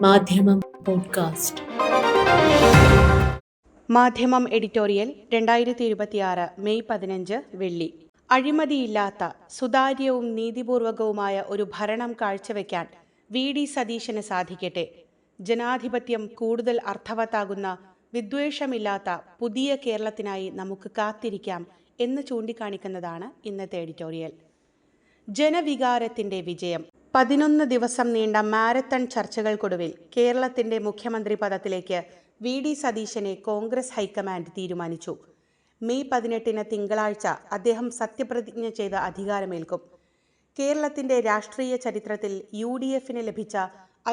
മാധ്യമം പോഡ്കാസ്റ്റ്. മാധ്യമം editorial 2026 May 15 വെള്ളി. അഴിമതിയില്ലാത്ത സുതാര്യവും നീതിപൂർവകവുമായ ഒരു ഭരണം കാഴ്ചവെക്കാൻ വി.ഡി. സതീശന് സാധിക്കട്ടെ. ജനാധിപത്യം കൂടുതൽ അർത്ഥവത്താകുന്ന, വിദ്വേഷമില്ലാത്ത പുതിയ കേരളത്തിനായി നമുക്ക് കാത്തിരിക്കാം എന്ന് ചൂണ്ടിക്കാണിക്കുന്നതാണ് ഇന്നത്തെ എഡിറ്റോറിയൽ. ജനവികാരത്തിന്റെ വിജയം. 11 ദിവസം നീണ്ട മാരത്തൺ ചർച്ചകൾക്കൊടുവിൽ കേരളത്തിന്റെ മുഖ്യമന്ത്രി പദത്തിലേക്ക് വി.ഡി. സതീശനെ കോൺഗ്രസ് ഹൈക്കമാൻഡ് തീരുമാനിച്ചു. മെയ് 18 തിങ്കളാഴ്ച അദ്ദേഹം സത്യപ്രതിജ്ഞ ചെയ്ത് അധികാരമേൽക്കും. കേരളത്തിന്റെ രാഷ്ട്രീയ ചരിത്രത്തിൽ UDFന് ലഭിച്ച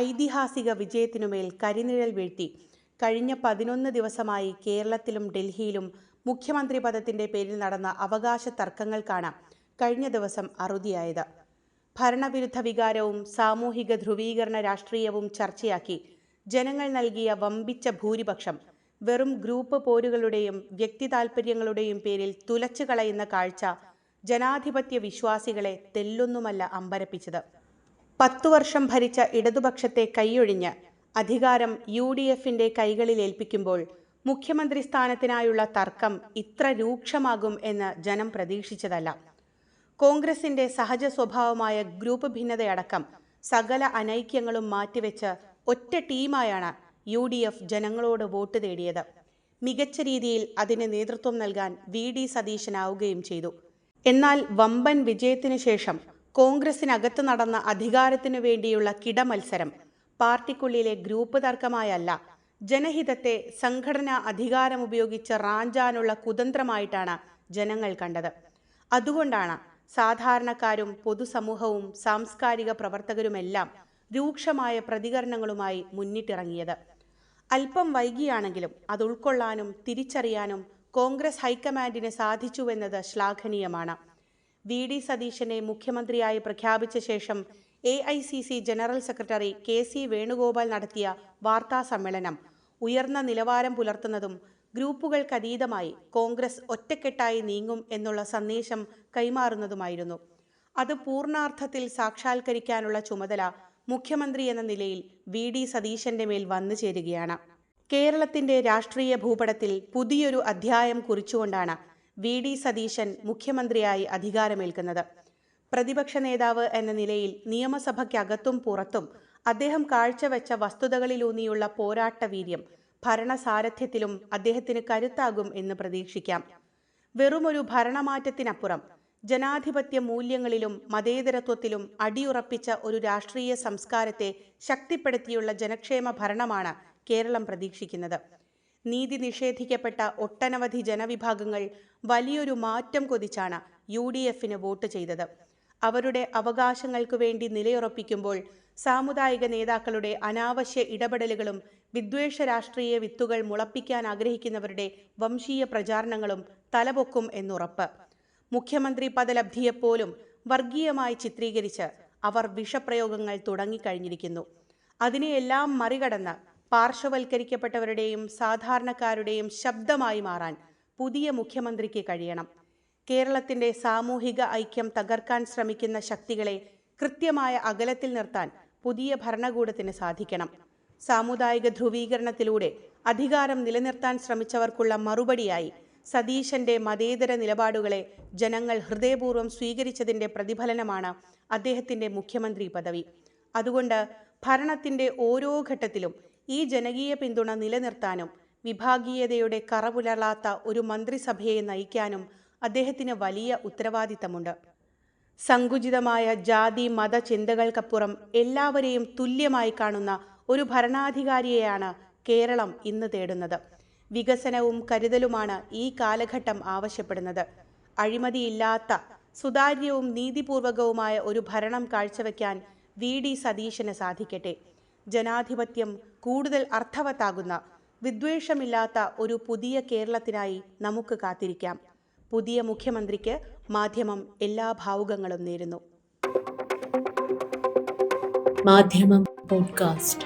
ഐതിഹാസിക വിജയത്തിനുമേൽ കരിനിഴൽ വീഴ്ത്തി കഴിഞ്ഞ 11 ദിവസമായി കേരളത്തിലും ഡൽഹിയിലും മുഖ്യമന്ത്രി പദത്തിന്റെ പേരിൽ നടന്ന അവകാശ തർക്കങ്ങൾക്കാണ് കഴിഞ്ഞ ദിവസം അറുതിയായത്. ഭരണവിരുദ്ധ വികാരവും സാമൂഹിക ധ്രുവീകരണ രാഷ്ട്രീയവും ചർച്ചയാക്കി ജനങ്ങൾ നൽകിയ വമ്പിച്ച ഭൂരിപക്ഷം വെറും ഗ്രൂപ്പ് പോരുകളുടെയും വ്യക്തി താൽപര്യങ്ങളുടെയും പേരിൽ തുലച്ചു കളയുന്ന കാഴ്ച ജനാധിപത്യ വിശ്വാസികളെ തെല്ലൊന്നുമല്ല അമ്പരപ്പിച്ചത്. 10 വർഷം ഭരിച്ച ഇടതുപക്ഷത്തെ കൈയൊഴിഞ്ഞ് അധികാരം UDFന്റെ കൈകളിൽ ഏൽപ്പിക്കുമ്പോൾ മുഖ്യമന്ത്രി സ്ഥാനത്തിനായുള്ള തർക്കം ഇത്ര രൂക്ഷമാകും എന്ന് ജനം പ്രതീക്ഷിച്ചതല്ല. കോൺഗ്രസിന്റെ സഹജ സ്വഭാവമായ ഗ്രൂപ്പ് ഭിന്നതയടക്കം സകല അനൈക്യങ്ങളും മാറ്റിവെച്ച് ഒറ്റ ടീമായാണ് UDF ജനങ്ങളോട് വോട്ട് തേടിയത്. മികച്ച രീതിയിൽ അതിന് നേതൃത്വം നൽകാൻ വി.ഡി. സതീശനാവുകയും ചെയ്തു. എന്നാൽ വമ്പൻ വിജയത്തിനു ശേഷം കോൺഗ്രസിനകത്ത് നടന്ന അധികാരത്തിനു വേണ്ടിയുള്ള കിടമത്സരം പാർട്ടിക്കുള്ളിലെ ഗ്രൂപ്പ് തർക്കമായല്ല, ജനഹിതത്തെ സംഘടനാ അധികാരം ഉപയോഗിച്ച് റാഞ്ചാനുള്ള കുതന്ത്രമായിട്ടാണ് ജനങ്ങൾ കണ്ടത്. അതുകൊണ്ടാണ് സാധാരണക്കാരും പൊതുസമൂഹവും സാംസ്കാരിക പ്രവർത്തകരുമെല്ലാം രൂക്ഷമായ പ്രതികരണങ്ങളുമായി മുന്നിട്ടിറങ്ങിയത്. അല്പം വൈകിയാണെങ്കിലും അത് ഉൾക്കൊള്ളാനും തിരിച്ചറിയാനും കോൺഗ്രസ് ഹൈക്കമാൻഡിന് സാധിച്ചുവെന്നത് ശ്ലാഘനീയമാണ്. വി.ഡി. സതീശനെ മുഖ്യമന്ത്രിയായി പ്രഖ്യാപിച്ച ശേഷം AICC general secretary KC Venugopal നടത്തിയ വാർത്താ സമ്മേളനം ഉയർന്ന നിലവാരം പുലർത്തുന്നതും ഗ്രൂപ്പുകൾക്കതീതമായി കോൺഗ്രസ് ഒറ്റക്കെട്ടായി നീങ്ങും എന്നുള്ള സന്ദേശം കൈമാറുന്നതുമായിരുന്നു. അത് പൂർണ്ണാർത്ഥത്തിൽ സാക്ഷാത്കരിക്കാനുള്ള ചുമതല മുഖ്യമന്ത്രി എന്ന നിലയിൽ വി.ഡി. സതീശന്റെ മേൽ വന്നു ചേരുകയാണ്. കേരളത്തിന്റെ രാഷ്ട്രീയ ഭൂപടത്തിൽ പുതിയൊരു അധ്യായം കുറിച്ചുകൊണ്ടാണ് വി.ഡി. സതീശൻ മുഖ്യമന്ത്രിയായി അധികാരമേൽക്കുന്നത്. പ്രതിപക്ഷ നേതാവ് എന്ന നിലയിൽ നിയമസഭയ്ക്കകത്തും പുറത്തും അദ്ദേഹം കാഴ്ചവെച്ച വസ്തുതകളിലൂന്നിയുള്ള പോരാട്ട വീര്യം ഭരണസാരഥ്യത്തിലും അദ്ദേഹത്തിന് കരുത്താകും എന്ന് പ്രതീക്ഷിക്കാം. വെറുമൊരു ഭരണമാറ്റത്തിനപ്പുറം ജനാധിപത്യ മൂല്യങ്ങളിലും മതേതരത്വത്തിലും അടിയുറപ്പിച്ച ഒരു രാഷ്ട്രീയ സംസ്കാരത്തെ ശക്തിപ്പെടുത്തിയുള്ള ജനക്ഷേമ ഭരണമാണ് കേരളം പ്രതീക്ഷിക്കുന്നത്. നീതി നിഷേധിക്കപ്പെട്ട ഒട്ടനവധി ജനവിഭാഗങ്ങൾ വലിയൊരു മാറ്റം കൊതിച്ചാണ് UDFന് വോട്ട് ചെയ്തത്. അവരുടെ അവകാശങ്ങൾക്കു വേണ്ടി നിലയുറപ്പിക്കുമ്പോൾ സാമുദായിക നേതാക്കളുടെ അനാവശ്യ ഇടപെടലുകളും വിദ്വേഷ രാഷ്ട്രീയ വിത്തുകൾ മുളപ്പിക്കാൻ ആഗ്രഹിക്കുന്നവരുടെ വംശീയ പ്രചാരണങ്ങളും തലപൊക്കും എന്നുറപ്പ്. മുഖ്യമന്ത്രി പദലബ്ധിയെപ്പോലും വർഗീയമായി ചിത്രീകരിച്ച് അവർ വിഷപ്രയോഗങ്ങൾ തുടങ്ങിക്കഴിഞ്ഞിരിക്കുന്നു. അതിനെയെല്ലാം മറികടന്ന് പാർശ്വവൽക്കരിക്കപ്പെട്ടവരുടെയും സാധാരണക്കാരുടെയും ശബ്ദമായി മാറാൻ പുതിയ മുഖ്യമന്ത്രിക്ക് കഴിയണം. കേരളത്തിന്റെ സാമൂഹിക ഐക്യം തകർക്കാൻ ശ്രമിക്കുന്ന ശക്തികളെ കൃത്യമായ അകലത്തിൽ നിർത്താൻ പുതിയ ഭരണകൂടത്തിന് സാധിക്കണം. സാമുദായിക ധ്രുവീകരണത്തിലൂടെ അധികാരം നിലനിർത്താൻ ശ്രമിച്ചവർക്കുള്ള മറുപടിയായി സതീശന്റെ മതേതര നിലപാടുകളെ ജനങ്ങൾ ഹൃദയപൂർവ്വം സ്വീകരിച്ചതിന്റെ പ്രതിഫലനമാണ് അദ്ദേഹത്തിന്റെ മുഖ്യമന്ത്രി പദവി. അതുകൊണ്ട് ഭരണത്തിന്റെ ഓരോ ഘട്ടത്തിലും ഈ ജനകീയ പിന്തുണ നിലനിർത്താനും വിഭാഗീയതയുടെ കറപുലരാത്ത ഒരു മന്ത്രിസഭയെ നയിക്കാനും അദ്ദേഹത്തിന് വലിയ ഉത്തരവാദിത്തമുണ്ട്. സങ്കുചിതമായ ജാതി മത ചിന്തകൾക്കപ്പുറം എല്ലാവരെയും തുല്യമായി കാണുന്ന ഒരു ഭരണാധികാരിയെയാണ് കേരളം ഇന്ന് തേടുന്നത്. വികസനവും കരുതലുമാണ് ഈ കാലഘട്ടം ആവശ്യപ്പെടുന്നത്. അഴിമതിയില്ലാത്ത സുതാര്യവും നീതിപൂർവകവുമായ ഒരു ഭരണം കാഴ്ചവെക്കാൻ വി.ഡി. സതീശന് സാധിക്കട്ടെ. ജനാധിപത്യം കൂടുതൽ അർത്ഥവത്താകുന്ന, വിദ്വേഷമില്ലാത്ത ഒരു പുതിയ കേരളത്തിനായി നമുക്ക് കാത്തിരിക്കാം. പുതിയ മുഖ്യമന്ത്രിക്ക് മാധ്യമം എല്ലാ ഭാവുകങ്ങളും നേരുന്നു. മാധ്യമം പോഡ്കാസ്റ്റ്.